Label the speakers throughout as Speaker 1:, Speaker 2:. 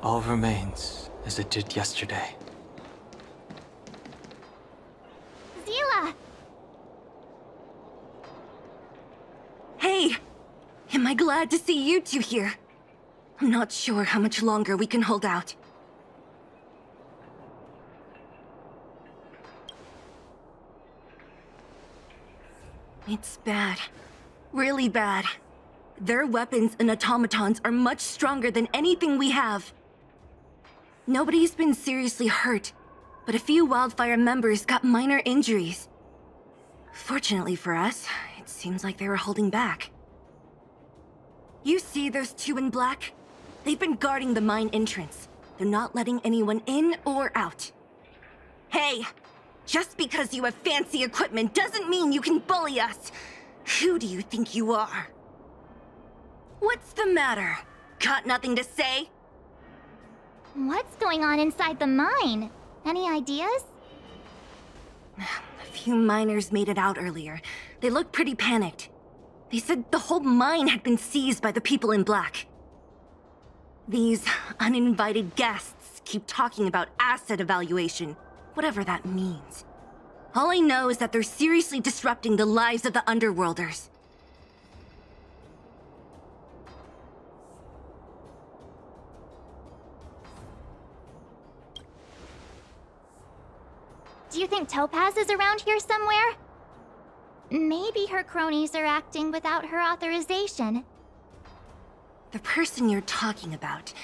Speaker 1: All remains as it did yesterday.
Speaker 2: Zila!
Speaker 3: Hey! Am I glad to see you two here? I'm not sure how much longer we can hold out. It's bad. Really bad. Their weapons and automatons are much stronger than anything we have. Nobody's been seriously hurt, but a few Wildfire members got minor injuries. Fortunately for us, it seems like they were holding back. You see those two in black? They've been guarding the mine entrance. They're not letting anyone in or out. Hey! Just because you have fancy equipment doesn't mean you can bully us! Who do you think you are? What's the matter? Got nothing to say?
Speaker 2: What's going on inside the mine? Any ideas?
Speaker 3: A few miners made it out earlier. They looked pretty panicked. They said the whole mine had been seized by the people in black. These uninvited guests keep talking about asset evaluation, whatever that means. All I know is that they're seriously disrupting the lives of the Underworlders.
Speaker 2: Do you think Topaz is around here somewhere? Maybe her cronies are acting without her authorization.
Speaker 3: The person you're talking about,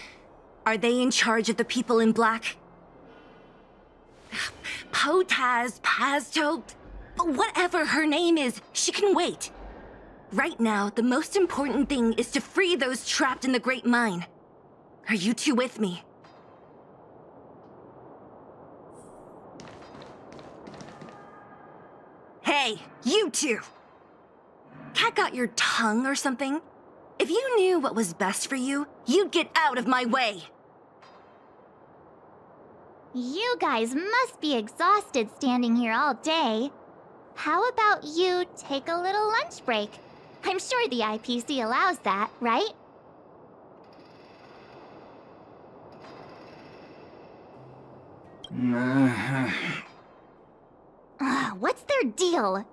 Speaker 3: are they in charge of the people in black? Potaz, Pazto, whatever her name is, she can wait. Right now, the most important thing is to free those trapped in the Great Mine. Are you two with me? Hey, you two! Cat got your tongue or something? If you knew what was best for you, you'd get out of my way!
Speaker 2: You guys must be exhausted standing here all day. How about you take a little lunch break? I'm sure the IPC allows that, right? What's their deal?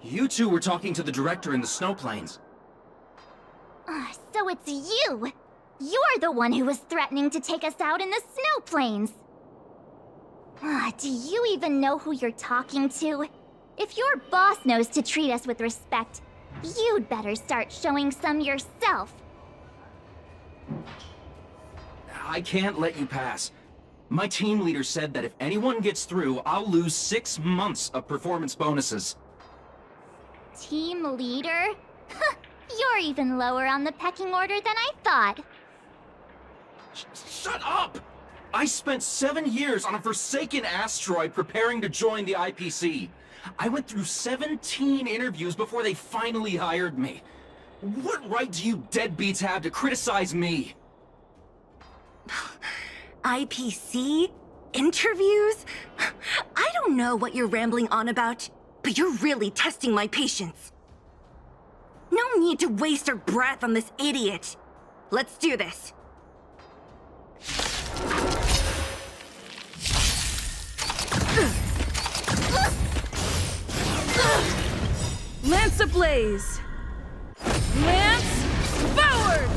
Speaker 4: You two were talking to the director in the snowplains.
Speaker 2: So it's you! You're the one who was threatening to take us out in the snowplains! Do you even know who you're talking to? If your boss knows to treat us with respect, you'd better start showing some yourself.
Speaker 4: I can't let you pass. My team leader said that if anyone gets through, I'll lose 6 months of performance bonuses.
Speaker 2: Team leader? You're even lower on the pecking order than I thought.
Speaker 4: Shut up! I spent 7 years on a forsaken asteroid preparing to join the IPC. I went through 17 interviews before they finally hired me. What right do you deadbeats have to criticize me?
Speaker 3: IPC? Interviews? I don't know what you're rambling on about, but you're really testing my patience. No need to waste our breath on this idiot. Let's do this.
Speaker 5: Lance ablaze! Lance forward!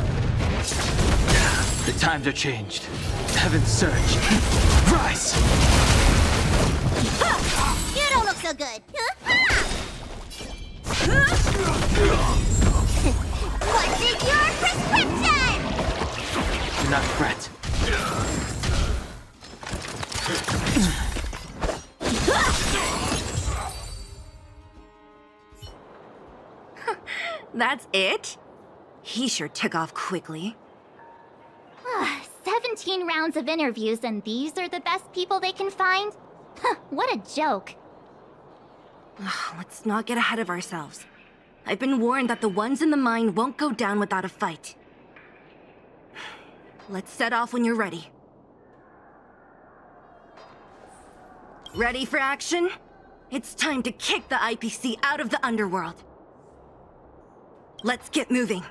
Speaker 1: The times are changed. Heaven's surge. Rise!
Speaker 2: You don't look so good. What's in your prescription?
Speaker 1: Do not fret.
Speaker 3: That's it? He sure took off quickly.
Speaker 2: 17 rounds of interviews and these are the best people they can find? What a joke.
Speaker 3: Let's not get ahead of ourselves. I've been warned that the ones in the mine won't go down without a fight. Let's set off when you're ready. Ready for action? It's time to kick the IPC out of the underworld. Let's get moving.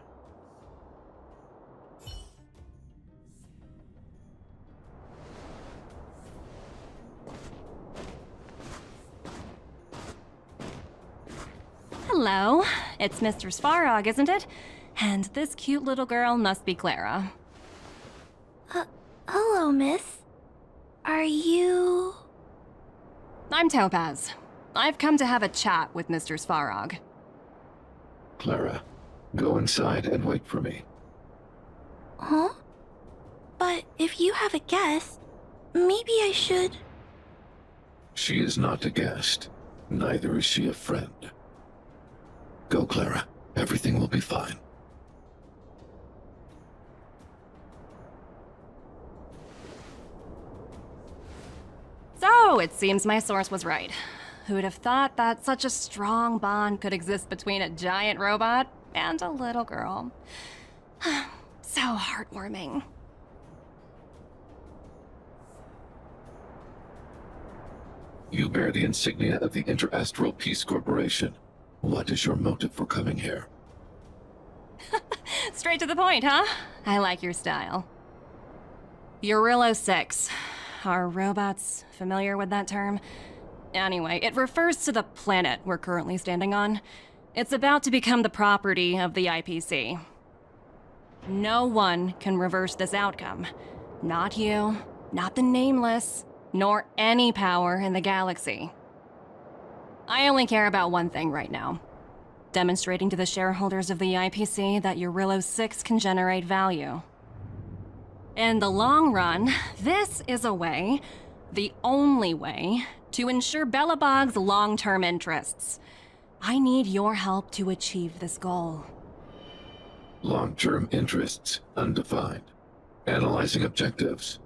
Speaker 6: Hello, it's Mr. Svarog, isn't it? And this cute little girl must be Clara.
Speaker 3: Hello, miss. Are you...
Speaker 6: I'm Topaz. I've come to have a chat with Mr. Svarog.
Speaker 7: Clara, go inside and wait for me.
Speaker 3: Huh? But if you have a guest, maybe I should...
Speaker 7: She is not a guest. Neither is she a friend. Go, Clara. Everything will be fine.
Speaker 6: So, it seems my source was right. Who'd have thought that such a strong bond could exist between a giant robot and a little girl? So heartwarming.
Speaker 7: You bear the insignia of the Interastral Peace Corporation. What is your motive for coming here?
Speaker 6: Straight to the point, huh? I like your style. Eurillo 6. Are robots familiar with that term? Anyway, it refers to the planet we're currently standing on. It's about to become the property of the IPC. No one can reverse this outcome. Not you, not the Nameless, nor any power in the galaxy. I only care about one thing right now. Demonstrating to the shareholders of the IPC that Eurillo 6 can generate value. In the long run, this is a way, the only way, to ensure Belobog's long-term interests. I need your help to achieve this goal.
Speaker 7: Long-term interests undefined. Analyzing objectives.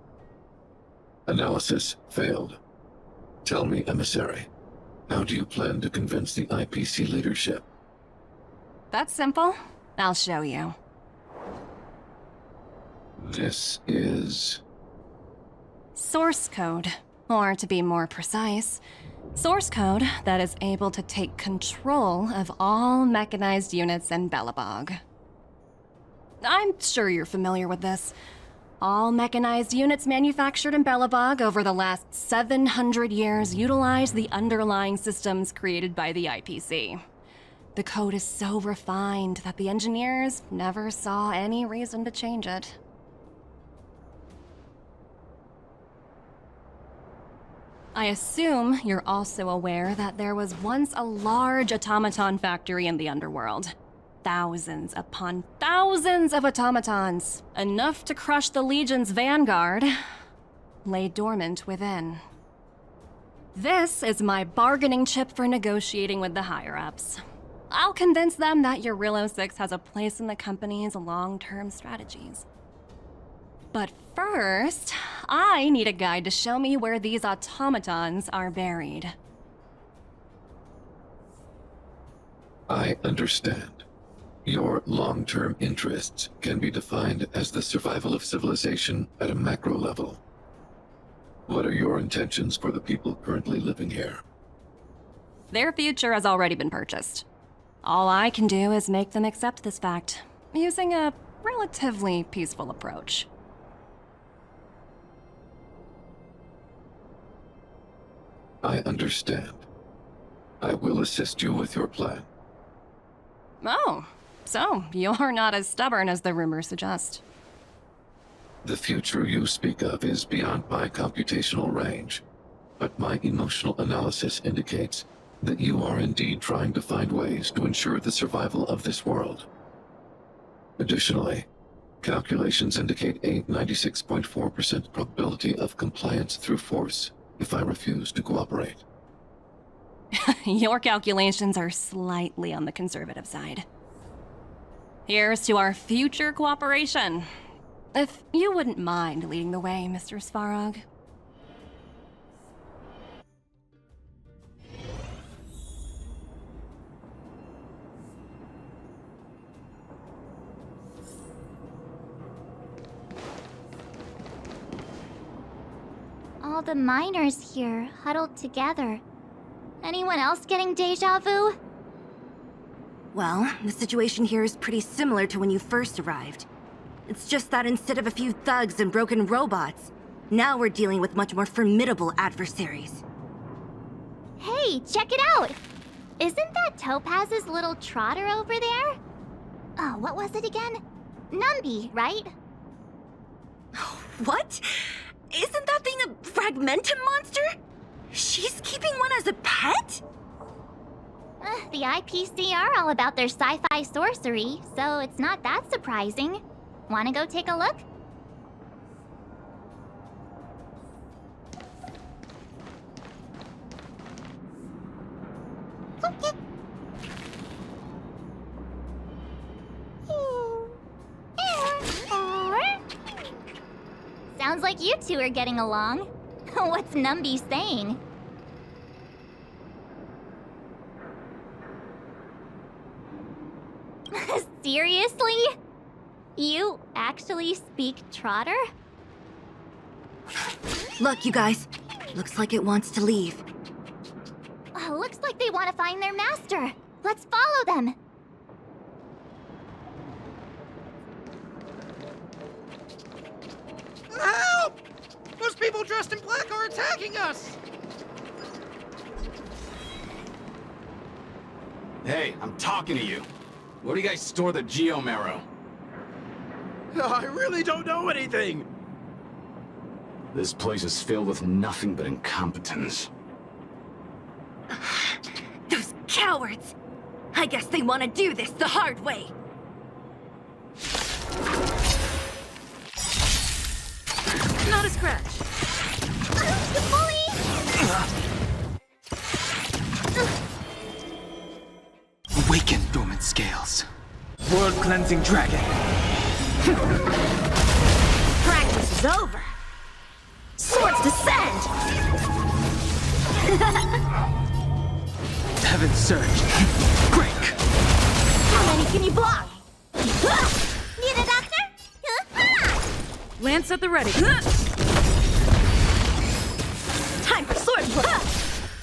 Speaker 7: Analysis failed. Tell me, Emissary, how do you plan to convince the IPC leadership?
Speaker 6: That's simple. I'll show you.
Speaker 7: This is...
Speaker 6: Source code. Or to be more precise, source code that is able to take control of all mechanized units in Belobog. I'm sure you're familiar with this. All mechanized units manufactured in Belobog over the last 700 years utilize the underlying systems created by the IPC. The code is so refined that the engineers never saw any reason to change it. I assume you're also aware that there was once a large automaton factory in the underworld. Thousands upon thousands of automatons, enough to crush the Legion's vanguard, lay dormant within. This is my bargaining chip for negotiating with the higher-ups. I'll convince them that Eurillo 6 has a place in the company's long-term strategies. But first, I need a guide to show me where these automatons are buried.
Speaker 7: I understand. Your long-term interests can be defined as the survival of civilization at a macro level. What are your intentions for the people currently living here?
Speaker 6: Their future has already been purchased. All I can do is make them accept this fact, using a relatively peaceful approach.
Speaker 7: I understand. I will assist you with your plan.
Speaker 6: Oh, so you're not as stubborn as the rumors suggest.
Speaker 7: The future you speak of is beyond my computational range, but my emotional analysis indicates that you are indeed trying to find ways to ensure the survival of this world. Additionally, calculations indicate a 96.4% probability of compliance through force if I refuse to cooperate.
Speaker 6: Your calculations are slightly on the conservative side. Here's to our future cooperation. If you wouldn't mind leading the way, Mr. Svarog.
Speaker 2: All the miners here, huddled together. Anyone else getting deja vu?
Speaker 3: Well, the situation here is pretty similar to when you first arrived. It's just that instead of a few thugs and broken robots, now we're dealing with much more formidable adversaries.
Speaker 2: Hey, check it out! Isn't that Topaz's little trotter over there? Oh, what was it again? Numby, right?
Speaker 3: What? Isn't that thing a fragmentum monster? She's keeping one as a pet?
Speaker 2: The IPC are all about their sci-fi sorcery, so it's not that surprising. Wanna go take a look? Sounds like you two are getting along. What's Numby saying? Seriously? You actually speak Trotter?
Speaker 3: Look, you guys. Looks like it wants to leave.
Speaker 2: Looks like they want to find their master. Let's follow them.
Speaker 8: Help! Those people dressed in black are attacking us!
Speaker 4: Hey, I'm talking to you. Where do you guys store the Geomarrow?
Speaker 8: I really don't know anything!
Speaker 4: This place is filled with nothing but incompetence.
Speaker 3: Those cowards! I guess they want to do this the hard way.
Speaker 5: Not a scratch.
Speaker 2: The bully!
Speaker 1: Awaken, dormant scales. World-cleansing dragon.
Speaker 3: Practice is over. Swords descend!
Speaker 1: Heaven surge. Break.
Speaker 3: How many can you block?
Speaker 2: Need a doctor?
Speaker 5: Lance at the ready.
Speaker 3: Time for sword play.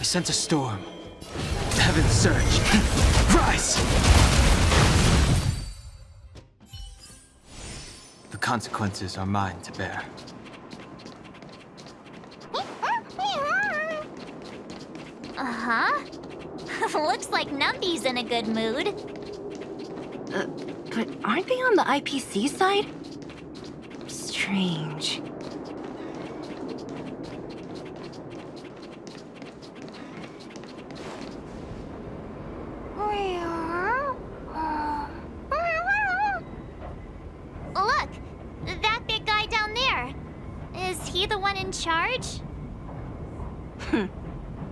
Speaker 1: I sense a storm. Heaven surge. Rise! The consequences are mine to bear.
Speaker 2: Uh-huh. Looks like Numby's in a good mood.
Speaker 3: But aren't they on the IPC side? Strange.
Speaker 2: Look! That big guy down there. Is he the one in charge?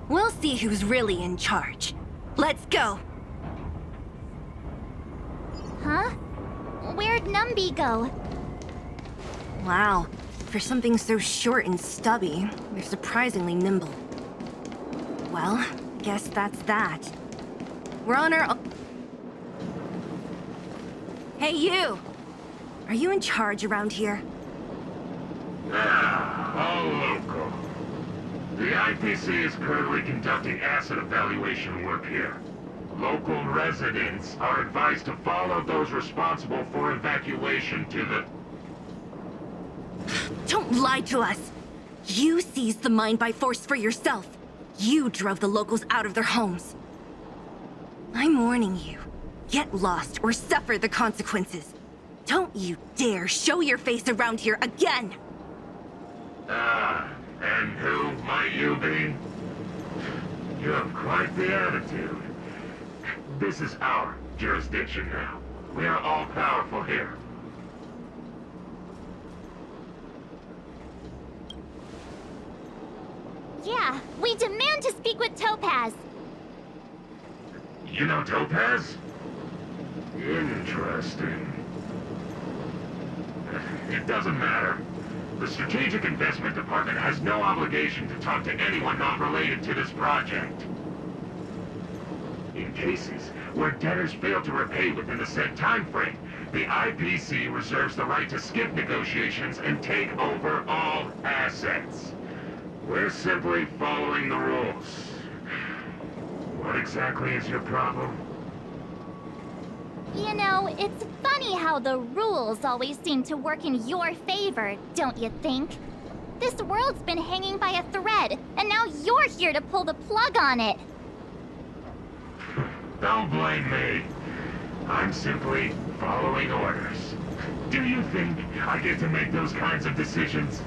Speaker 3: We'll see who's really in charge. Let's go.
Speaker 2: Huh? Where'd Numby go?
Speaker 3: Wow. For something so short and stubby, they're surprisingly nimble. Well, guess that's that. We're on our... Hey, you! Are you in charge around here?
Speaker 9: All local. The IPC is currently conducting asset evaluation work here. Local residents are advised to follow those responsible for evacuation to the...
Speaker 3: Don't lie to us! You seized the mine by force for yourself. You drove the locals out of their homes. I'm warning you. Get lost or suffer the consequences. Don't you dare show your face around here again!
Speaker 9: And who might you be? You have quite the attitude. This is our jurisdiction now. We are all powerful here.
Speaker 2: Yeah, we demand to speak with Topaz.
Speaker 9: You know Topaz? Interesting. It doesn't matter. The Strategic Investment Department has no obligation to talk to anyone not related to this project. In cases where debtors fail to repay within the set time frame, the IPC reserves the right to skip negotiations and take over all assets. We're simply following the rules. What exactly is your problem?
Speaker 2: You know, it's funny how the rules always seem to work in your favor, don't you think? This world's been hanging by a thread, and now you're here to pull the plug on it.
Speaker 9: Don't blame me. I'm simply following orders. Do you think I get to make those kinds of decisions?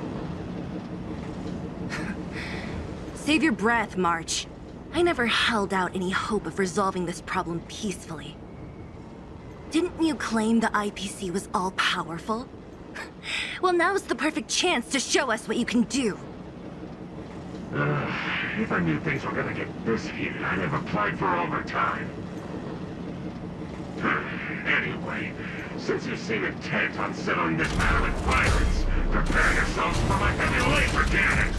Speaker 3: Save your breath, March. I never held out any hope of resolving this problem peacefully. Didn't you claim the IPC was all-powerful? Well, now's the perfect chance to show us what you can do.
Speaker 9: If I knew things were gonna get this heated, I'd have applied for overtime. Anyway, since you seem intent on settling this matter with violence, prepare yourselves for my heavy laser cannon!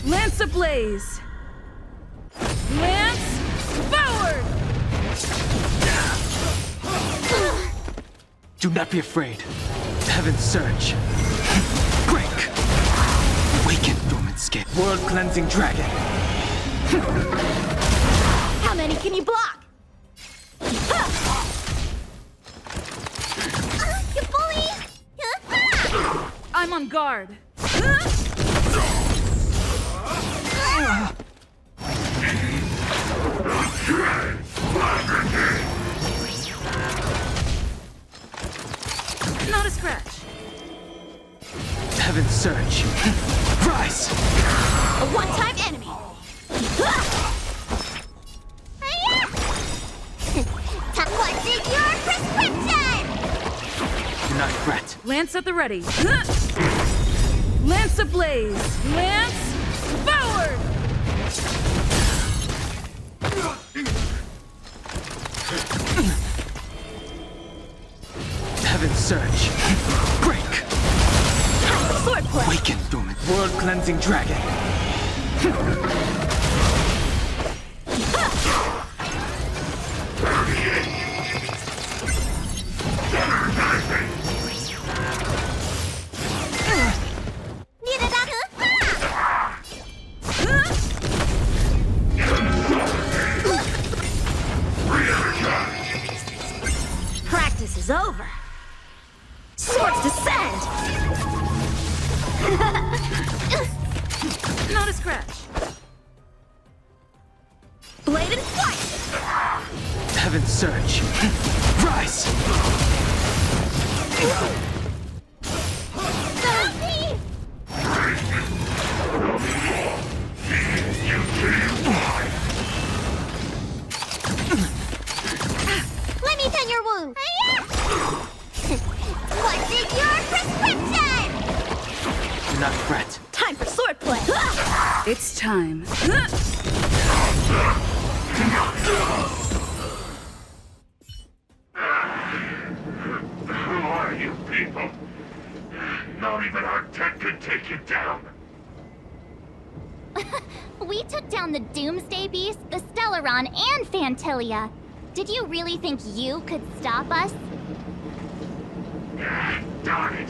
Speaker 5: Lance ablaze! Lance forward!
Speaker 1: Do not be afraid. Heaven's surge. Break! Awaken, dormant skin. World-cleansing dragon.
Speaker 2: How many can you block? You bully!
Speaker 5: I'm on guard. Not a scratch.
Speaker 1: Heaven's surge. Rise!
Speaker 2: A one-time enemy! What's in your prescription?
Speaker 1: Do not fret.
Speaker 5: Lance at the ready. Lance ablaze! Lance forward!
Speaker 1: Heaven's surge. Break!
Speaker 2: Swordplay!
Speaker 1: Awaken, dormant. World-cleansing dragon.
Speaker 2: Practice is over. Swords descend!
Speaker 5: Not a scratch.
Speaker 2: Blade and flight!
Speaker 1: Heaven's surge. Rise!
Speaker 2: Let me tend your wound. What's in your prescription?
Speaker 1: Do not fret.
Speaker 2: Time for swordplay.
Speaker 5: It's time.
Speaker 9: Who are you people? Not even our tech could take you down.
Speaker 2: We took down the Doomsday Beast, the Stellaron, and Fantilia. Did you really think you could stop us?
Speaker 9: Darn it.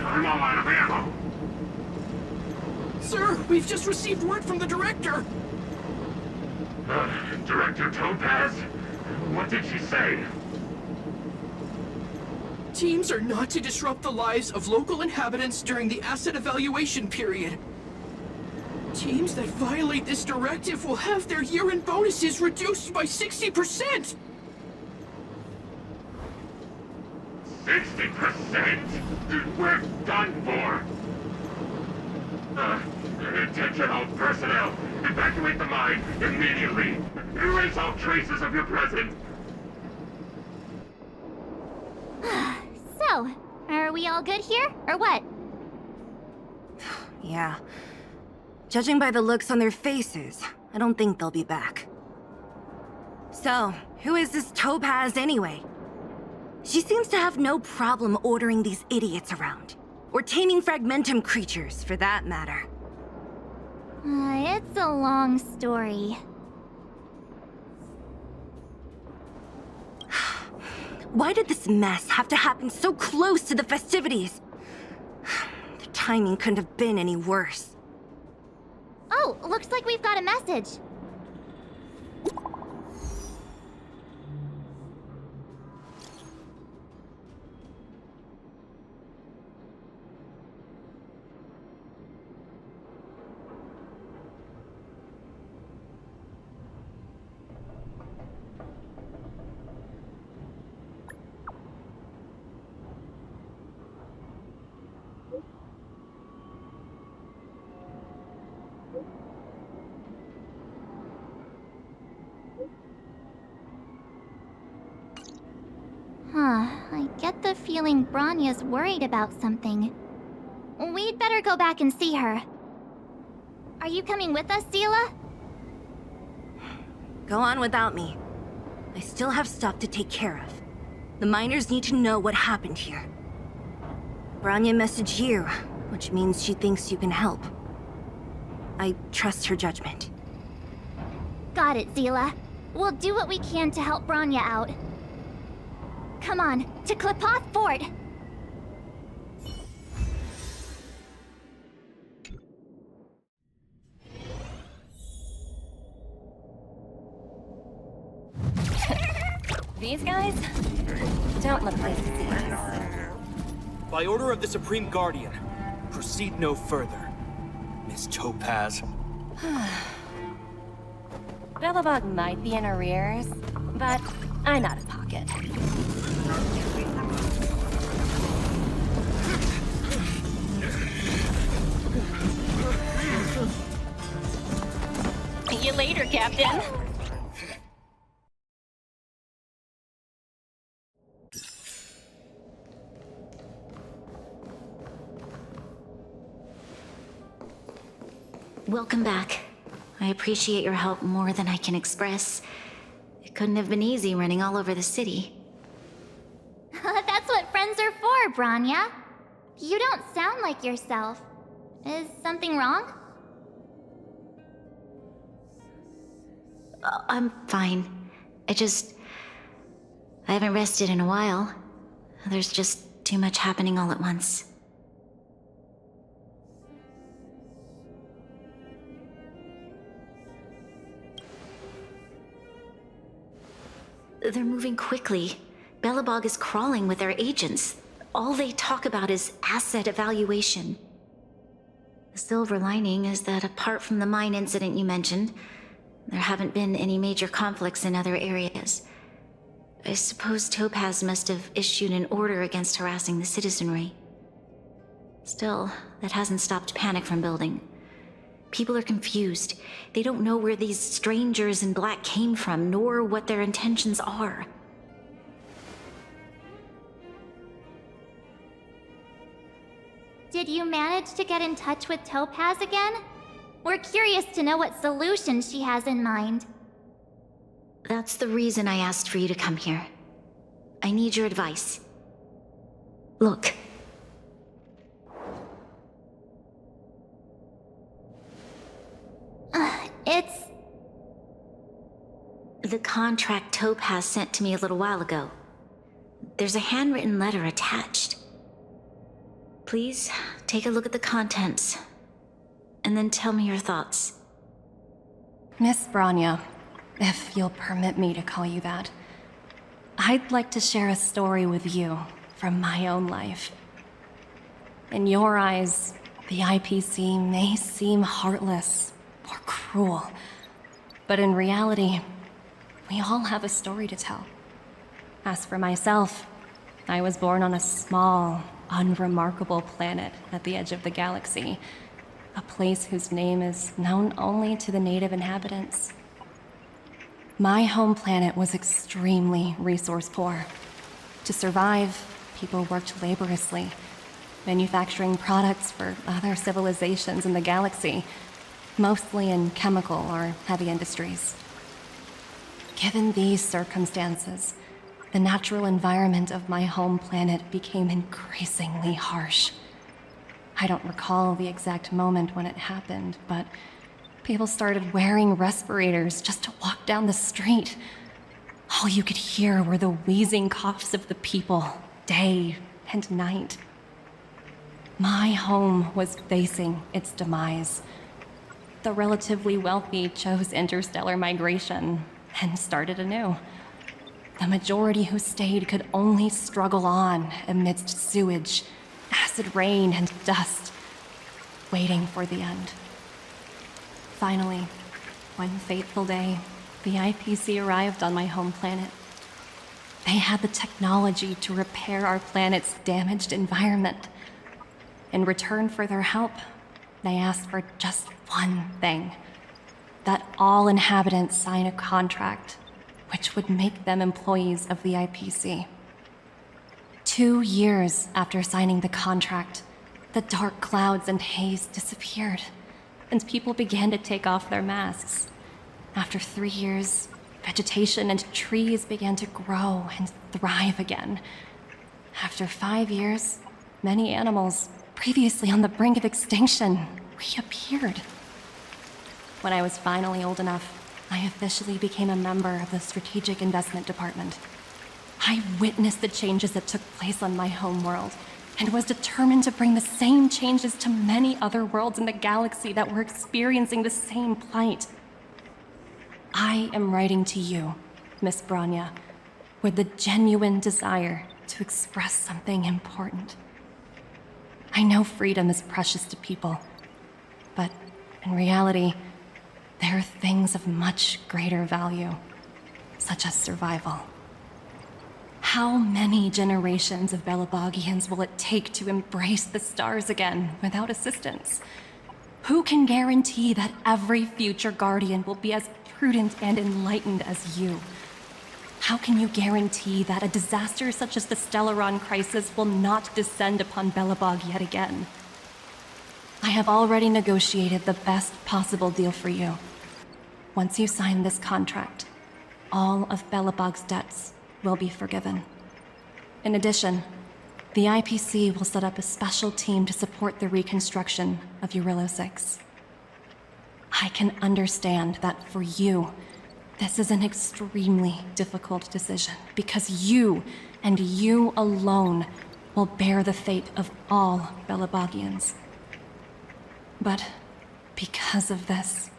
Speaker 9: I'm all out of ammo.
Speaker 8: Sir, we've just received word from the director.
Speaker 9: Director Topaz? What did she say?
Speaker 8: Teams are not to disrupt the lives of local inhabitants during the asset evaluation period. Teams that violate this directive will have their year-end bonuses reduced by 60%!
Speaker 9: 60%? We're done for! Attention all personnel! Evacuate the mine immediately! Erase all traces of your presence!
Speaker 2: So, are we all good here, or what?
Speaker 3: Yeah. Judging by the looks on their faces, I don't think they'll be back. So, who is this Topaz anyway? She seems to have no problem ordering these idiots around. Or taming fragmentum creatures, for that matter.
Speaker 2: It's a long story.
Speaker 3: Why did this mess have to happen so close to the festivities? The timing couldn't have been any worse.
Speaker 2: Oh, looks like we've got a message. I get the feeling Bronya's worried about something. We'd better go back and see her. Are you coming with us, Zila?
Speaker 3: Go on without me. I still have stuff to take care of. The miners need to know what happened here. Bronya messaged you, which means she thinks you can help. I trust her judgment.
Speaker 2: Got it, Zila. We'll do what we can to help Bronya out. Come on, to Klipoth Fort!
Speaker 6: These guys don't look like disease.
Speaker 1: By order of the Supreme Guardian, proceed no further. Miss Topaz.
Speaker 6: Bellabog might be in arrears, but I'm out of pocket. See you later, Captain.
Speaker 10: Welcome back. I appreciate your help more than I can express. It couldn't have been easy running all over the city.
Speaker 2: That's what friends are for, Bronya. You don't sound like yourself. Is something wrong?
Speaker 10: I'm fine. I haven't rested in a while. There's just too much happening all at once. They're moving quickly. Bellabog is crawling with their agents. All they talk about is asset evaluation. The silver lining is that apart from the mine incident you mentioned, there haven't been any major conflicts in other areas. I suppose Topaz must have issued an order against harassing the citizenry. Still, that hasn't stopped panic from building. People are confused. They don't know where these strangers in black came from, nor what their intentions are.
Speaker 2: Did you manage to get in touch with Topaz again? We're curious to know what solution she has in mind.
Speaker 10: That's the reason I asked for you to come here. I need your advice. Look.
Speaker 2: It's...
Speaker 10: The contract Topaz sent to me a little while ago. There's a handwritten letter attached. Please, take a look at the contents, and then tell me your thoughts.
Speaker 6: Miss Bronya, if you'll permit me to call you that, I'd like to share a story with you from my own life. In your eyes, the IPC may seem heartless or cruel, but in reality, we all have a story to tell. As for myself, I was born on a small, unremarkable planet at the edge of the galaxy, a place whose name is known only to the native inhabitants. My home planet was extremely resource poor. To survive, people worked laboriously, manufacturing products for other civilizations in the galaxy, mostly in chemical or heavy industries. Given these circumstances, the natural environment of my home planet became increasingly harsh. I don't recall the exact moment when it happened, but people started wearing respirators just to walk down the street. All you could hear were the wheezing coughs of the people, day and night. My home was facing its demise. The relatively wealthy chose interstellar migration and started anew. The majority who stayed could only struggle on amidst sewage, acid rain, and dust, waiting for the end. Finally, one fateful day, the IPC arrived on my home planet. They had the technology to repair our planet's damaged environment. In return for their help, they asked for just one thing: that all inhabitants sign a contract which would make them employees of the IPC. 2 years after signing the contract, the dark clouds and haze disappeared, and people began to take off their masks. After 3 years, vegetation and trees began to grow and thrive again. After 5 years, many animals, previously on the brink of extinction, reappeared. When I was finally old enough, I officially became a member of the Strategic Investment Department. I witnessed the changes that took place on my homeworld, and was determined to bring the same changes to many other worlds in the galaxy that were experiencing the same plight. I am writing to you, Miss Branya, with the genuine desire to express something important. I know freedom is precious to people, but in reality, there are things of much greater value, such as survival. How many generations of Belabogians will it take to embrace the stars again without assistance? Who can guarantee that every future Guardian will be as prudent and enlightened as you? How can you guarantee that a disaster such as the Stellaron crisis will not descend upon Belobog yet again? I have already negotiated the best possible deal for you. Once you sign this contract, all of Belobog's debts will be forgiven. In addition, the IPC will set up a special team to support the reconstruction of Urilla 6. I can understand that for you, this is an extremely difficult decision, because you, and you alone, will bear the fate of all Belabogians. But because of this,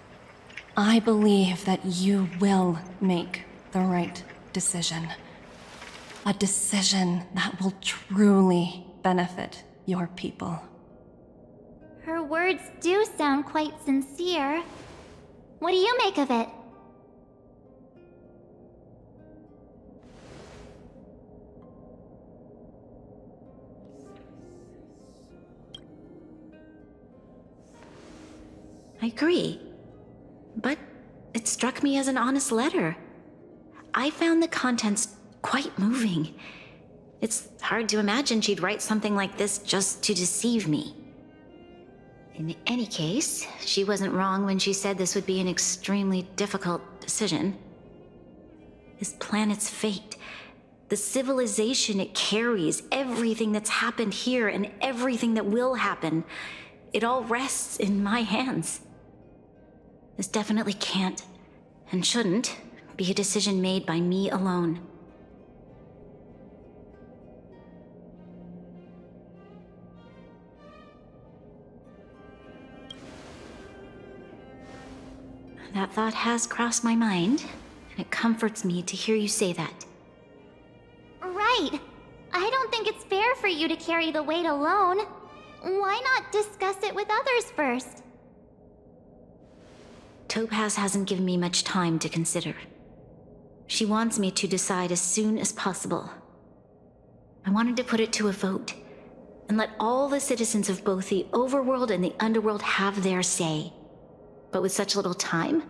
Speaker 6: I believe that you will make the right decision. A decision that will truly benefit your people.
Speaker 2: Her words do sound quite sincere. What do you make of it?
Speaker 10: I agree. But it struck me as an honest letter. I found the contents quite moving. It's hard to imagine she'd write something like this just to deceive me. In any case, she wasn't wrong when she said this would be an extremely difficult decision. This planet's fate, the civilization it carries, everything that's happened here and everything that will happen, it all rests in my hands. This definitely can't, and shouldn't, be a decision made by me alone. That thought has crossed my mind, and it comforts me to hear you say that.
Speaker 2: Right. I don't think it's fair for you to carry the weight alone. Why not discuss it with others first?
Speaker 10: Topaz hasn't given me much time to consider. She wants me to decide as soon as possible. I wanted to put it to a vote, and let all the citizens of both the overworld and the underworld have their say. But with such little time,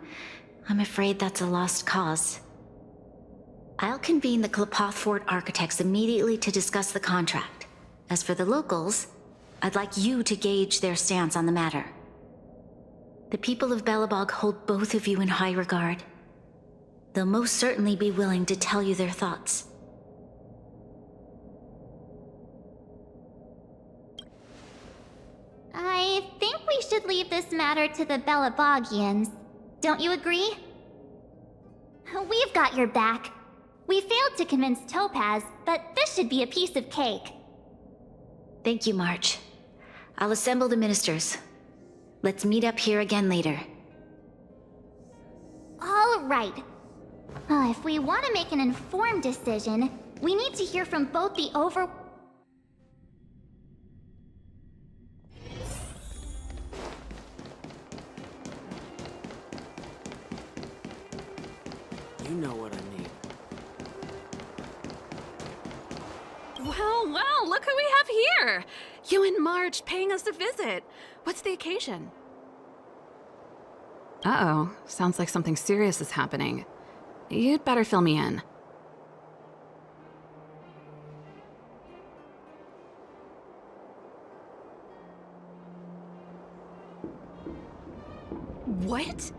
Speaker 10: I'm afraid that's a lost cause. I'll convene the Klapothfort architects immediately to discuss the contract. As for the locals, I'd like you to gauge their stance on the matter. The people of Belobog hold both of you in high regard. They'll most certainly be willing to tell you their thoughts.
Speaker 2: I think we should leave this matter to the Belabogians. Don't you agree? We've got your back. We failed to convince Topaz, but this should be a piece of cake.
Speaker 10: Thank you, March. I'll assemble the ministers. Let's meet up here again later.
Speaker 2: All right. If we want to make an informed decision, we need to hear from both the
Speaker 1: You know what I mean.
Speaker 5: Well, look who we have here! You and Marge paying us a visit. What's the occasion? Uh-oh, sounds like something serious is happening. You'd better fill me in. What?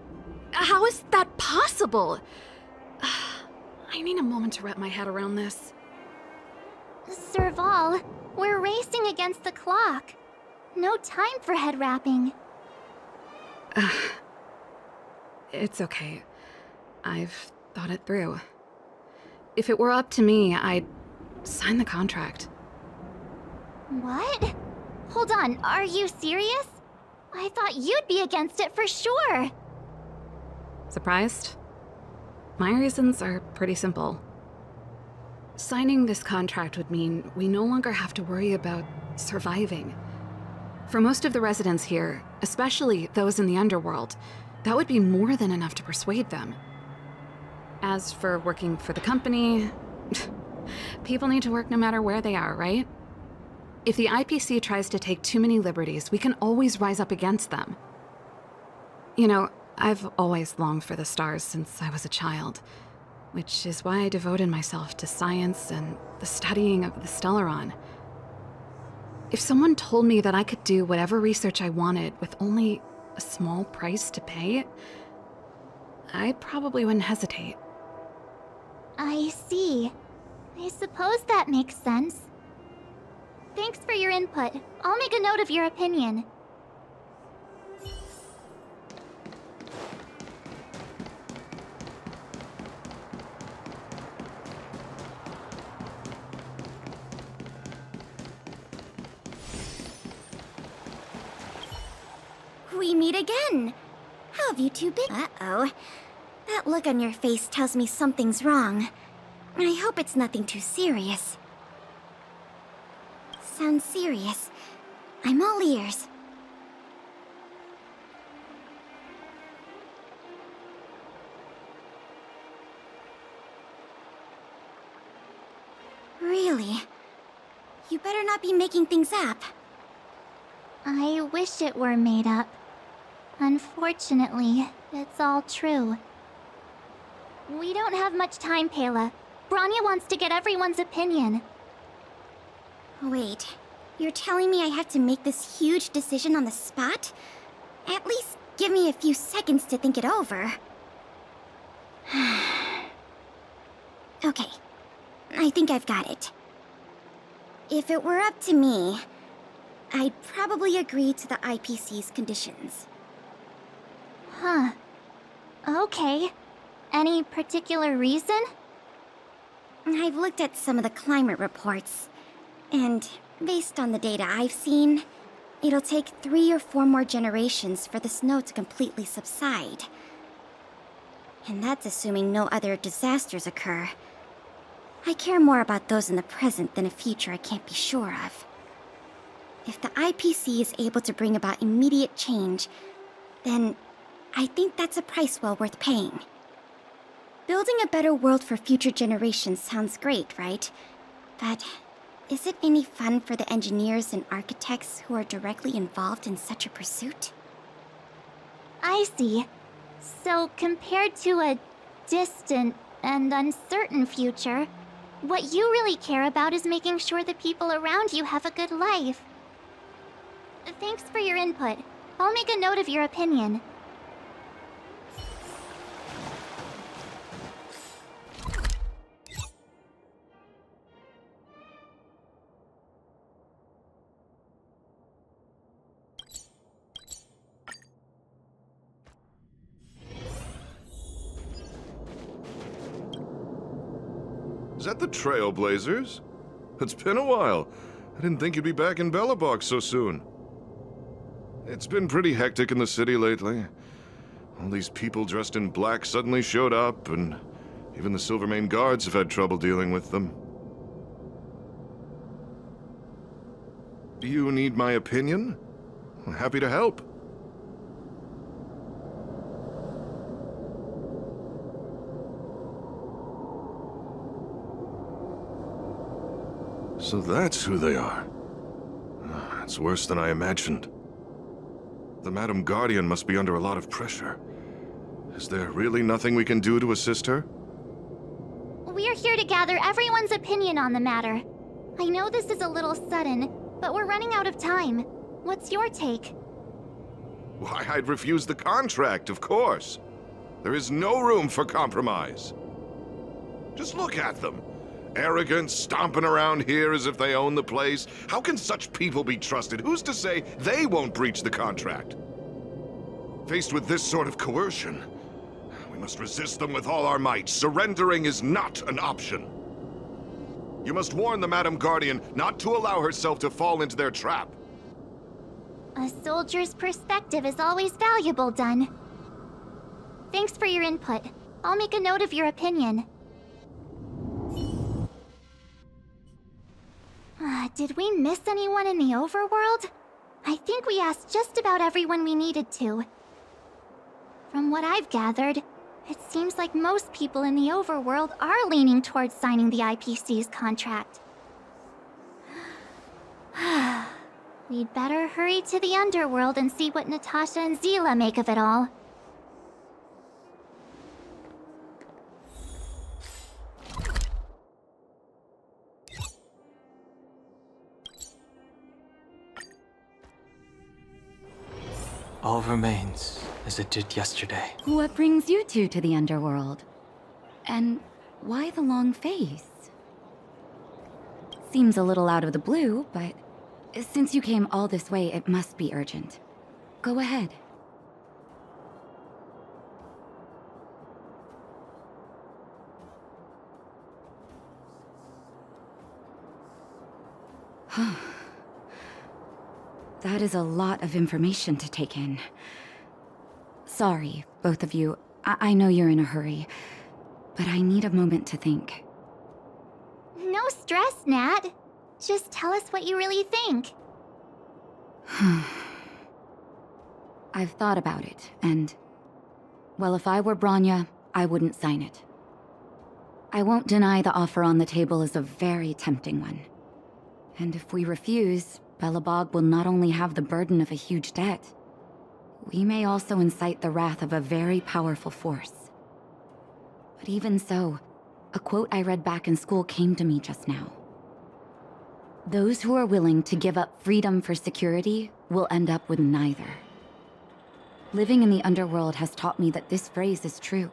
Speaker 5: How is that possible? I need a moment to wrap my head around this.
Speaker 2: Serval, we're racing against the clock. No time for head wrapping.
Speaker 5: It's okay. I've thought it through. If it were up to me, I'd sign the contract.
Speaker 2: What? Hold on, are you serious? I thought you'd be against it for sure.
Speaker 5: Surprised? My reasons are pretty simple. Signing this contract would mean we no longer have to worry about surviving. For most of the residents here, especially those in the underworld, that would be more than enough to persuade them. As for working for the company, people need to work no matter where they are, right? If the IPC tries to take too many liberties, we can always rise up against them. You know, I've always longed for the stars since I was a child, which is why I devoted myself to science and the studying of the Stellaron. If someone told me that I could do whatever research I wanted with only a small price to pay, I probably wouldn't hesitate.
Speaker 2: I see. I suppose that makes sense. Thanks for your input. I'll make a note of your opinion.
Speaker 11: We meet again. How have you two been? Uh-oh. That look on your face tells me something's wrong. I hope it's nothing too serious. Sounds serious. I'm all ears. Really? You better not be making things up.
Speaker 2: I wish it were made up. Unfortunately, it's all true. We don't have much time, Pela. Branya wants to get everyone's opinion.
Speaker 11: Wait, you're telling me I have to make this huge decision on the spot? At least give me a few seconds to think it over. Okay, I think I've got it. If it were up to me, I'd probably agree to the IPC's conditions.
Speaker 2: Huh. Okay. Any particular reason?
Speaker 11: I've looked at some of the climate reports, and based on the data I've seen, it'll take 3 or 4 more generations for the snow to completely subside. And that's assuming no other disasters occur. I care more about those in the present than a future I can't be sure of. If the IPC is able to bring about immediate change, then I think that's a price well worth paying. Building a better world for future generations sounds great, right? But is it any fun for the engineers and architects who are directly involved in such a pursuit?
Speaker 2: I see. So compared to a distant and uncertain future, what you really care about is making sure the people around you have a good life. Thanks for your input. I'll make a note of your opinion.
Speaker 12: Is that the Trailblazers? It's been a while. I didn't think you'd be back in Belobog so soon. It's been pretty hectic in the city lately. All these people dressed in black suddenly showed up, and even the Silvermane guards have had trouble dealing with them. Do you need my opinion? I'm happy to help. So that's who they are. It's worse than I imagined. The Madam Guardian must be under a lot of pressure. Is there really nothing we can do to assist her?
Speaker 2: We're here to gather everyone's opinion on the matter. I know this is a little sudden, but we're running out of time. What's your take?
Speaker 12: Why, I'd refuse the contract, of course. There is no room for compromise. Just look at them. Arrogant, stomping around here as if they own the place. How can such people be trusted? Who's to say they won't breach the contract? Faced with this sort of coercion, we must resist them with all our might. Surrendering is not an option. You must warn the Madam Guardian not to allow herself to fall into their trap.
Speaker 2: A soldier's perspective is always valuable, Dunn. Thanks for your input. I'll make a note of your opinion. Did we miss anyone in the overworld? I think we asked just about everyone we needed to. From what I've gathered, it seems like most people in the overworld are leaning towards signing the IPC's contract. We'd better hurry to the underworld and see what Natasha and Zila make of it all.
Speaker 1: All remains as it did yesterday.
Speaker 13: What brings you two to the underworld? And why the long face? Seems a little out of the blue, but since you came all this way, it must be urgent. Go ahead. That is a lot of information to take in. Sorry, both of you. I know you're in a hurry, but I need a moment to think.
Speaker 2: No stress, Nat. Just tell us what you really think.
Speaker 13: I've thought about it, and... well, if I were Bronya, I wouldn't sign it. I won't deny the offer on the table is a very tempting one. And if we refuse, Belobog will not only have the burden of a huge debt, we may also incite the wrath of a very powerful force. But even so, a quote I read back in school came to me just now. Those who are willing to give up freedom for security will end up with neither. Living in the underworld has taught me that this phrase is true.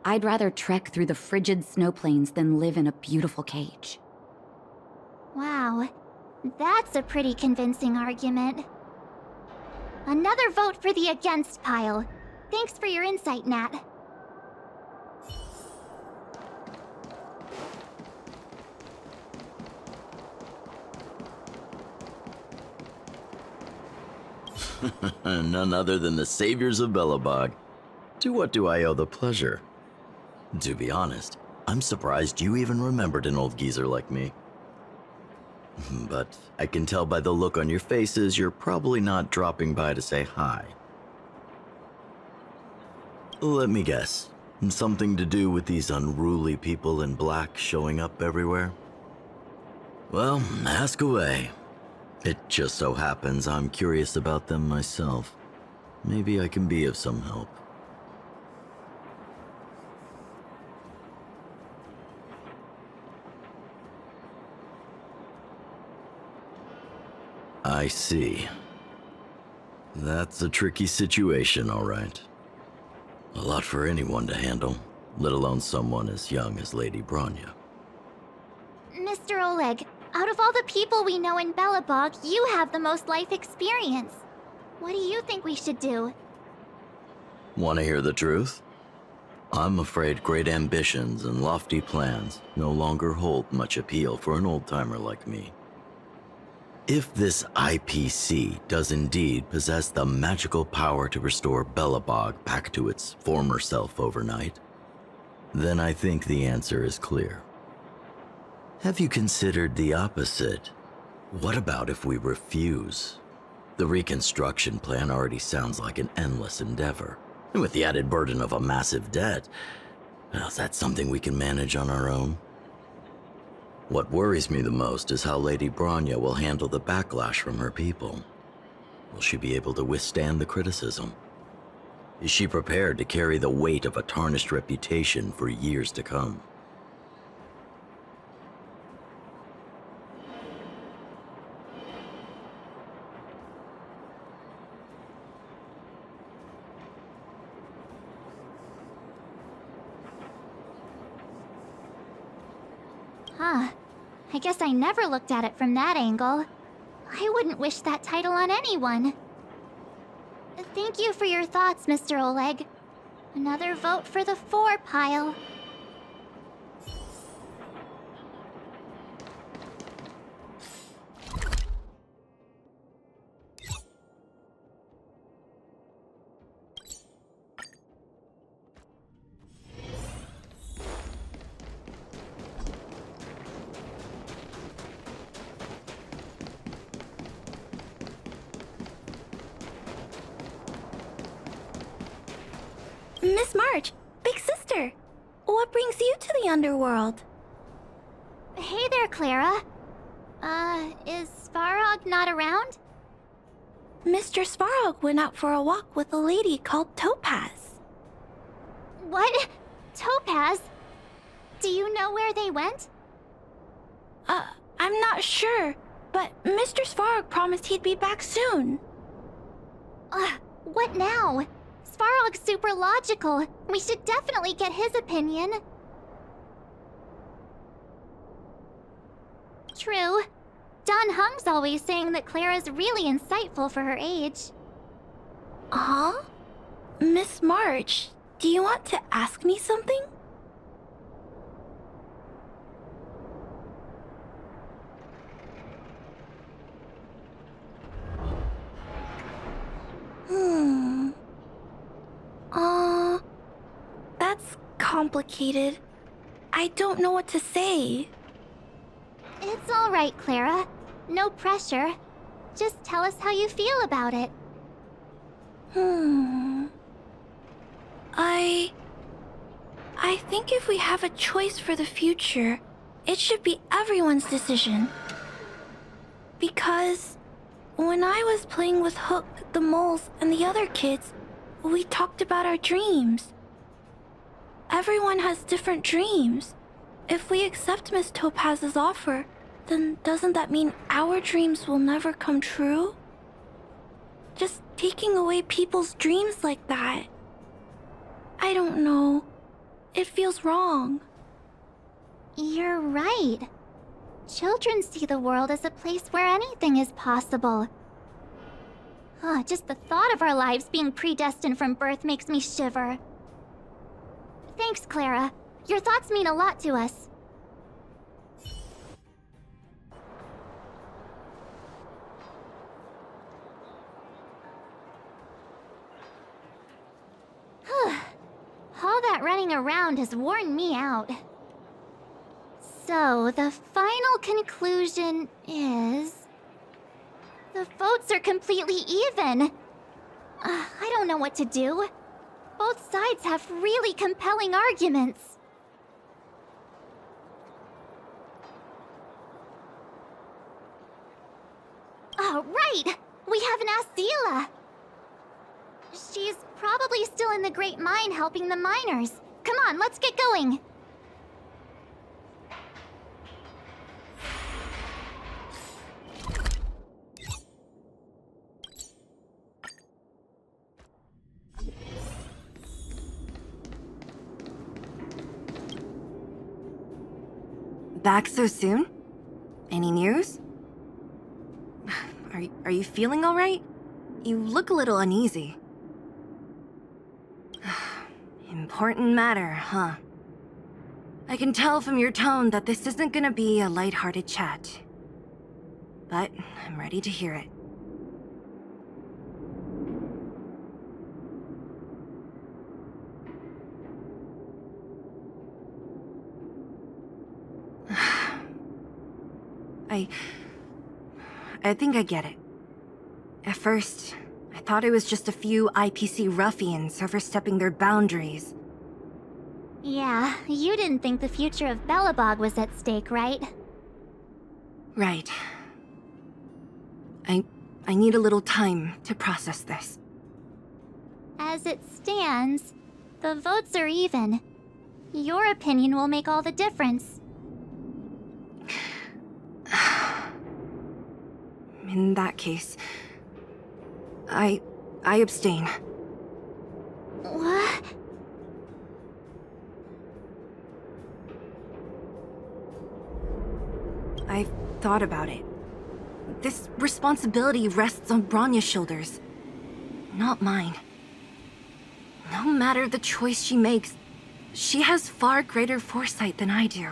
Speaker 13: I'd rather trek through the frigid snow plains than live in a beautiful cage.
Speaker 2: Wow, that's a pretty convincing argument. Another vote for the against pile. Thanks for your insight, Nat.
Speaker 14: None other than the saviors of Belobog. To what do I owe the pleasure? To be honest, I'm surprised you even remembered an old geezer like me. But I can tell by the look on your faces you're probably not dropping by to say hi. Let me guess. Something to do with these unruly people in black showing up everywhere? Well, ask away. It just so happens I'm curious about them myself. Maybe I can be of some help. I see. That's a tricky situation, all right. A lot for anyone to handle, let alone someone as young as Lady Bronya.
Speaker 2: Mr. Oleg, out of all the people we know in Belobog, you have the most life experience. What do you think we should do?
Speaker 14: Want to hear the truth? I'm afraid great ambitions and lofty plans no longer hold much appeal for an old-timer like me. If this IPC does indeed possess the magical power to restore Belobog back to its former self overnight, then I think the answer is clear. Have you considered the opposite? What about if we refuse? The reconstruction plan already sounds like an endless endeavor, and with the added burden of a massive debt, well, is that something we can manage on our own? What worries me the most is how Lady Bronya will handle the backlash from her people. Will she be able to withstand the criticism? Is she prepared to carry the weight of a tarnished reputation for years to come?
Speaker 2: Huh. I guess I never looked at it from that angle. I wouldn't wish that title on anyone. Thank you for your thoughts, Mr. Oleg. Another vote for the 4 pile.
Speaker 11: Miss March, big sister, what brings you to the underworld?
Speaker 2: Hey there, Clara. Is Svarog not around?
Speaker 11: Mr. Svarog went out for a walk with a lady called Topaz.
Speaker 2: What? Topaz? Do you know where they went?
Speaker 11: I'm not sure, but Mr. Svarog promised he'd be back soon.
Speaker 2: What now? Svarog's super logical. We should definitely get his opinion. True. Don Hung's always saying that Clara's really insightful for her age.
Speaker 11: Huh? Miss March, do you want to ask me something? That's complicated. I don't know what to say.
Speaker 2: It's all right, Clara. No pressure. Just tell us how you feel about it.
Speaker 11: I think if we have a choice for the future, it should be everyone's decision. Because when I was playing with Hook, the moles, and the other kids, we talked about our dreams. Everyone has different dreams. If we accept Miss Topaz's offer, then doesn't that mean our dreams will never come true? Just taking away people's dreams like that. I don't know. It feels wrong.
Speaker 2: You're right. Children see the world as a place where anything is possible. Just the thought of our lives being predestined from birth makes me shiver. Thanks, Clara. Your thoughts mean a lot to us. All that running around has worn me out. So, the final conclusion is... the votes are completely even. I don't know what to do. Both sides have really compelling arguments. Oh, right! We haven't asked Zila. She's probably still in the Great Mine helping the miners. Come on, let's get going.
Speaker 3: Back so soon? Any news? Are you feeling all right? You look a little uneasy. Important matter, huh? I can tell from your tone that this isn't gonna be a lighthearted chat. But I'm ready to hear it. I think I get it. At first, I thought it was just a few IPC ruffians overstepping their boundaries.
Speaker 2: Yeah, you didn't think the future of Belobog was at stake, right?
Speaker 3: Right. I need a little time to process this.
Speaker 2: As it stands, the votes are even. Your opinion will make all the difference.
Speaker 3: In that case, I abstain.
Speaker 2: What?
Speaker 3: I've thought about it. This responsibility rests on Bronya's shoulders, not mine. No matter the choice she makes, she has far greater foresight than I do.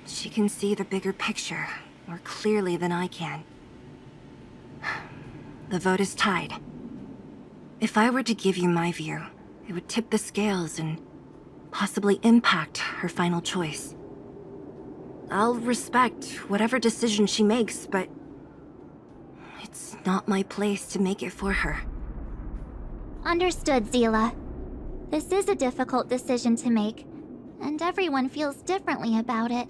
Speaker 3: She can see the bigger picture more clearly than I can. The vote is tied. If I were to give you my view, it would tip the scales and possibly impact her final choice. I'll respect whatever decision she makes, but it's not my place to make it for her.
Speaker 2: Understood, Zila. This is a difficult decision to make, and everyone feels differently about it.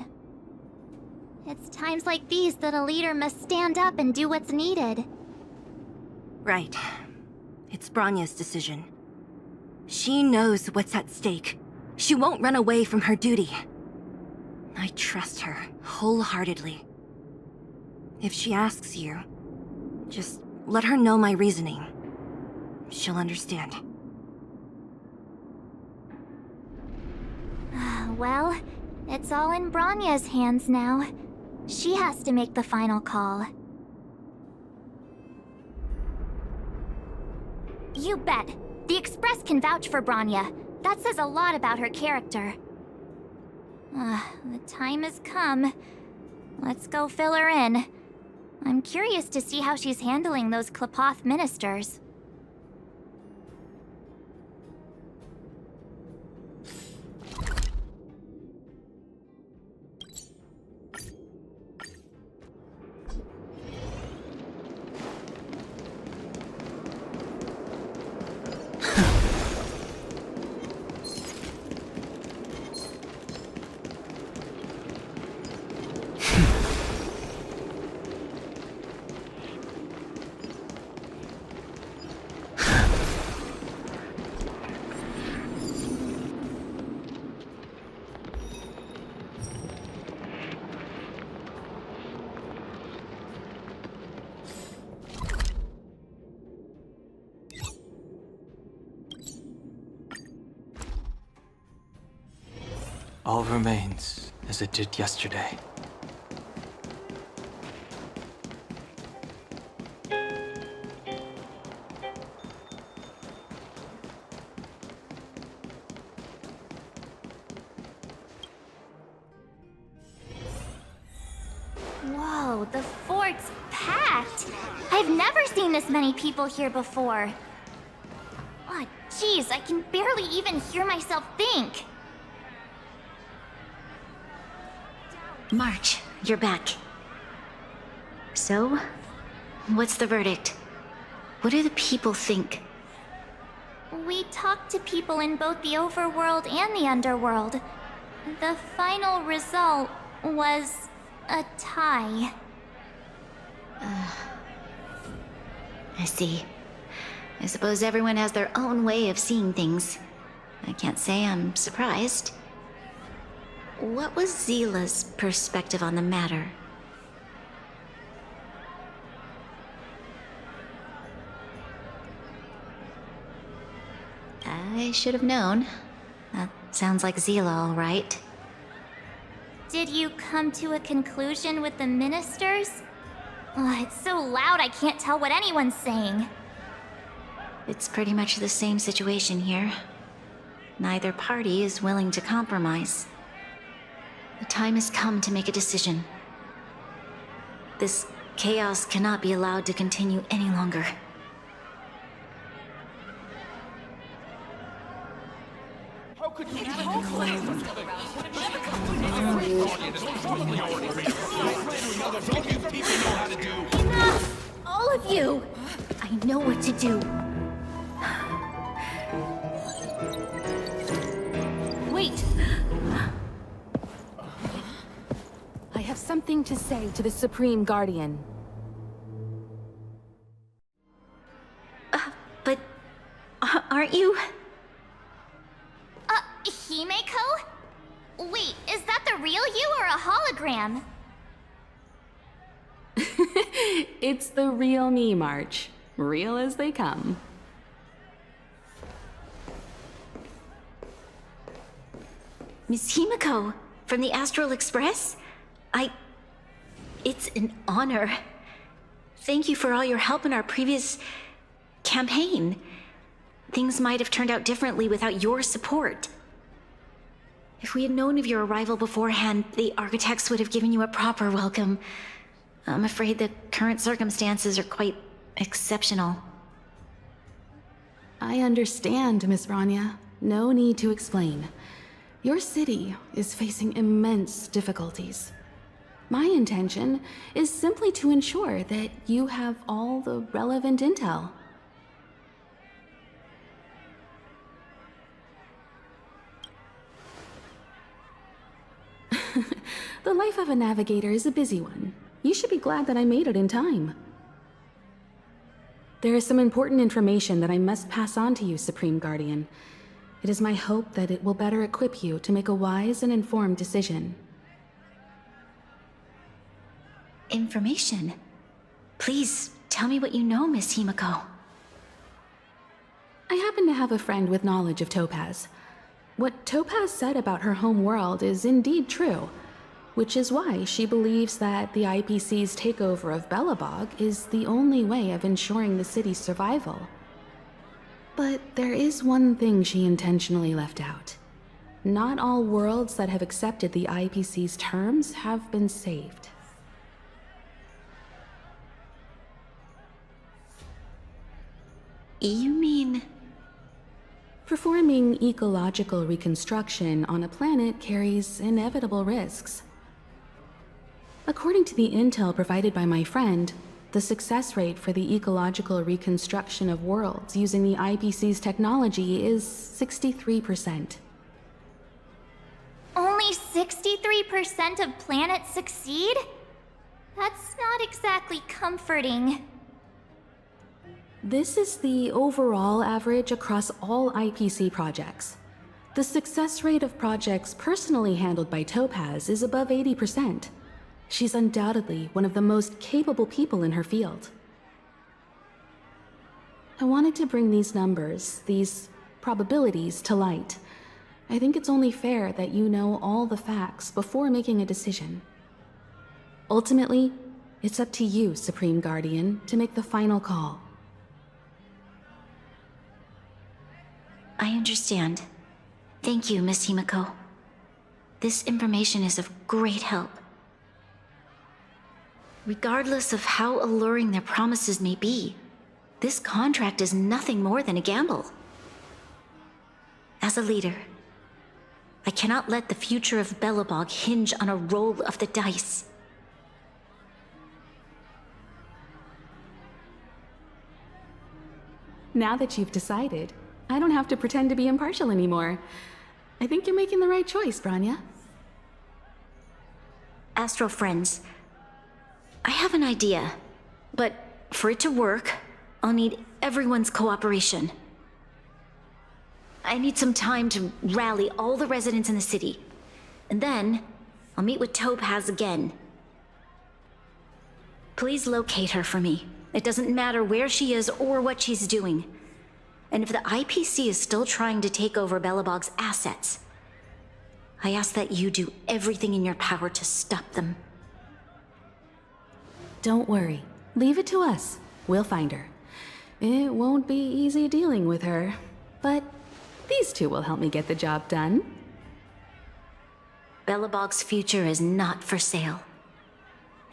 Speaker 2: It's times like these that a leader must stand up and do what's needed.
Speaker 3: Right. It's Bronya's decision. She knows what's at stake. She won't run away from her duty. I trust her wholeheartedly. If she asks you, just let her know my reasoning. She'll understand.
Speaker 2: Well, it's all in Bronya's hands now. She has to make the final call. You bet. The Express can vouch for Bronya. That says a lot about her character. The time has come. Let's go fill her in. I'm curious to see how she's handling those Klapoth ministers.
Speaker 1: All remains as it did yesterday.
Speaker 2: Whoa, the fort's packed! I've never seen this many people here before. Oh, jeez, I can barely even hear myself think.
Speaker 10: March, you're back. So, what's the verdict? What do the people think?
Speaker 2: We talked to people in both the overworld and the underworld. The final result was a tie.
Speaker 10: I see. I suppose everyone has their own way of seeing things. I can't say I'm surprised. What was Zila's perspective on the matter? I should have known. That sounds like Zila, all right.
Speaker 2: Did you come to a conclusion with the ministers? It's so loud I can't tell what anyone's saying.
Speaker 10: It's pretty much the same situation here. Neither party is willing to compromise. The time has come to make a decision. This chaos cannot be allowed to continue any longer.
Speaker 8: How could you
Speaker 2: Enough! All of you!
Speaker 10: I know what to do.
Speaker 15: Wait! I have something to say to the Supreme Guardian.
Speaker 10: But aren't you?
Speaker 2: Himeko? Wait, is that the real you or a hologram?
Speaker 5: It's the real me, March. Real as they come.
Speaker 10: Miss Himeko, from the Astral Express? It's an honor. Thank you for all your help in our previous campaign. Things might have turned out differently without your support. If we had known of your arrival beforehand, the architects would have given you a proper welcome. I'm afraid the current circumstances are quite exceptional.
Speaker 5: I understand, Miss Rania. No need to explain. Your city is facing immense difficulties. My intention is simply to ensure that you have all the relevant intel. The life of a navigator is a busy one. You should be glad that I made it in time. There is some important information that I must pass on to you, Supreme Guardian. It is my hope that it will better equip you to make a wise and informed decision.
Speaker 10: Information? Please, tell me what you know, Miss Himiko.
Speaker 5: I happen to have a friend with knowledge of Topaz. What Topaz said about her home world is indeed true, which is why she believes that the IPC's takeover of Belobog is the only way of ensuring the city's survival. But there is one thing she intentionally left out. Not all worlds that have accepted the IPC's terms have been saved.
Speaker 10: You mean...
Speaker 5: Performing ecological reconstruction on a planet carries inevitable risks. According to the intel provided by my friend, the success rate for the ecological reconstruction of worlds using the IPC's technology is 63%.
Speaker 2: Only 63% of planets succeed? That's not exactly comforting.
Speaker 5: This is the overall average across all IPC projects. The success rate of projects personally handled by Topaz is above 80%. She's undoubtedly one of the most capable people in her field. I wanted to bring these numbers, these probabilities, to light. I think it's only fair that you know all the facts before making a decision. Ultimately, it's up to you, Supreme Guardian, to make the final call.
Speaker 10: I understand. Thank you, Miss Himiko. This information is of great help. Regardless of how alluring their promises may be, this contract is nothing more than a gamble. As a leader, I cannot let the future of Belobog hinge on a roll of the dice.
Speaker 5: Now that you've decided, I don't have to pretend to be impartial anymore. I think you're making the right choice, Branya.
Speaker 10: Astro friends, I have an idea, but for it to work, I'll need everyone's cooperation. I need some time to rally all the residents in the city, and then I'll meet with Topaz again. Please locate her for me. It doesn't matter where she is or what she's doing. And if the IPC is still trying to take over Belobog's assets, I ask that you do everything in your power to stop them.
Speaker 5: Don't worry. Leave it to us. We'll find her. It won't be easy dealing with her, but these two will help me get the job done.
Speaker 10: Belobog's future is not for sale.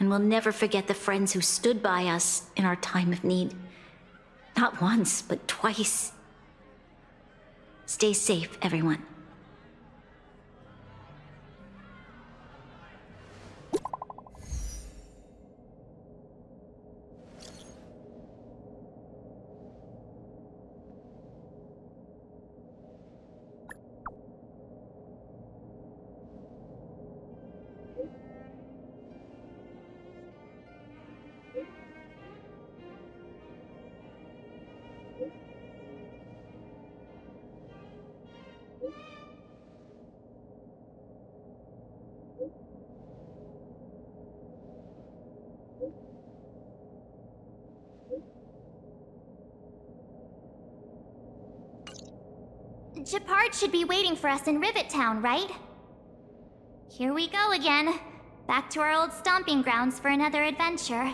Speaker 10: And we'll never forget the friends who stood by us in our time of need. Not once, but twice. Stay safe, everyone.
Speaker 2: Gepard should be waiting for us in Rivet Town, right? Here we go again. Back to our old stomping grounds for another adventure.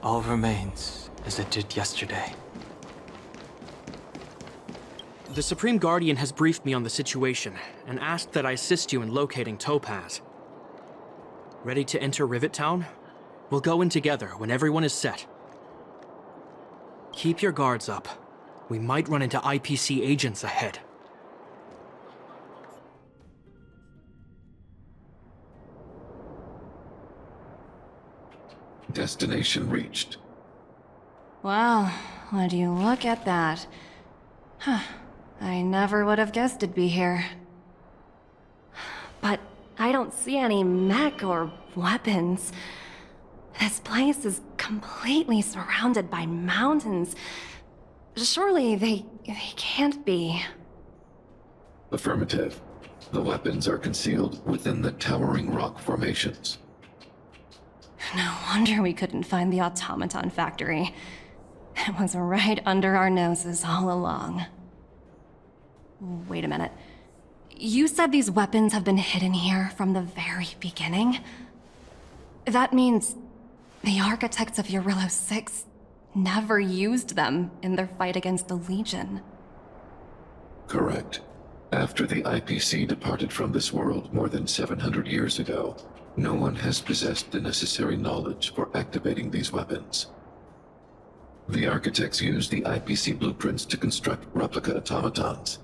Speaker 1: All remains as it did yesterday.
Speaker 8: The Supreme Guardian has briefed me on the situation and asked that I assist you in locating Topaz. Ready to enter Rivet Town? We'll go in together when everyone is set. Keep your guards up. We might run into IPC agents ahead.
Speaker 7: Destination reached.
Speaker 6: Wow, would you look at that? Huh. I never would have guessed it'd be here. But I don't see any mech or weapons. This place is completely surrounded by mountains. Surely they can't be.
Speaker 7: Affirmative. The weapons are concealed within the towering rock formations.
Speaker 6: No wonder we couldn't find the automaton factory. It was right under our noses all along. Wait a minute. You said these weapons have been hidden here from the very beginning? That means the architects of Eurillo 6 never used them in their fight against the Legion.
Speaker 7: Correct. After the IPC departed from this world more than 700 years ago, no one has possessed the necessary knowledge for activating these weapons. The architects used the IPC blueprints to construct replica automatons.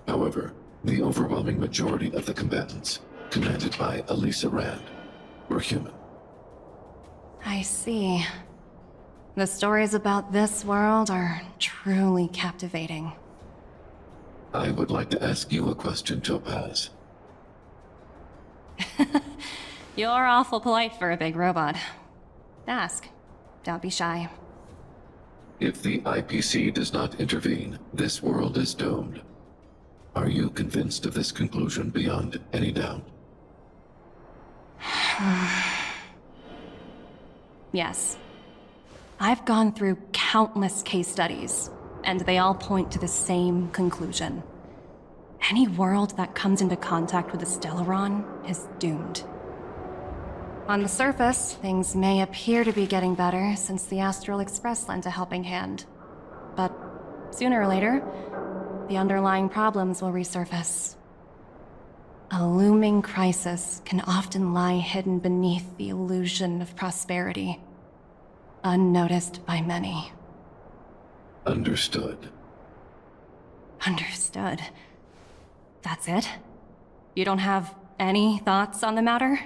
Speaker 7: However, the overwhelming majority of the combatants, commanded by Elisa Rand, were human.
Speaker 6: I see. The stories about this world are truly captivating.
Speaker 7: I would like to ask you a question, Topaz.
Speaker 6: You're awful polite for a big robot. Ask. Don't be shy.
Speaker 7: If the IPC does not intervene, this world is doomed. Are you convinced of this conclusion beyond any doubt?
Speaker 6: Yes. I've gone through countless case studies, and they all point to the same conclusion. Any world that comes into contact with a Stellaron is doomed. On the surface, things may appear to be getting better since the Astral Express lent a helping hand. But sooner or later, the underlying problems will resurface. A looming crisis can often lie hidden beneath the illusion of prosperity, unnoticed by many.
Speaker 7: Understood.
Speaker 6: Understood. That's it? You don't have any thoughts on the matter?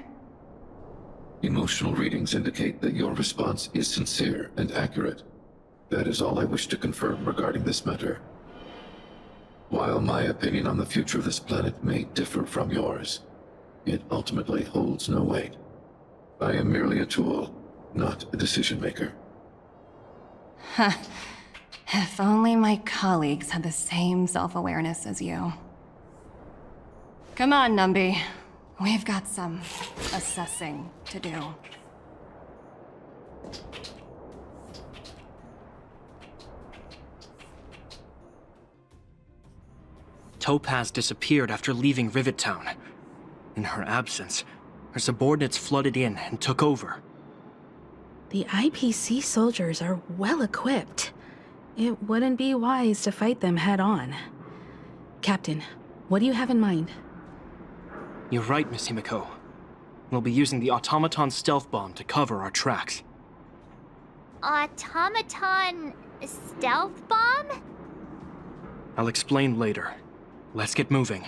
Speaker 7: Emotional readings indicate that your response is sincere and accurate. That is all I wish to confirm regarding this matter. While my opinion on the future of this planet may differ from yours, it ultimately holds no weight. I am merely a tool, not a decision maker.
Speaker 6: Huh. If only my colleagues had the same self-awareness as you. Come on, Numby. We've got some assessing to do.
Speaker 8: Topaz disappeared after leaving Rivet Town. In her absence, her subordinates flooded in and took over.
Speaker 16: The IPC soldiers are well equipped. It wouldn't be wise to fight them head on. Captain, what do you have in mind?
Speaker 8: You're right, Miss Himiko. We'll be using the automaton stealth bomb to cover our tracks.
Speaker 2: Automaton stealth bomb?
Speaker 8: I'll explain later. Let's get moving.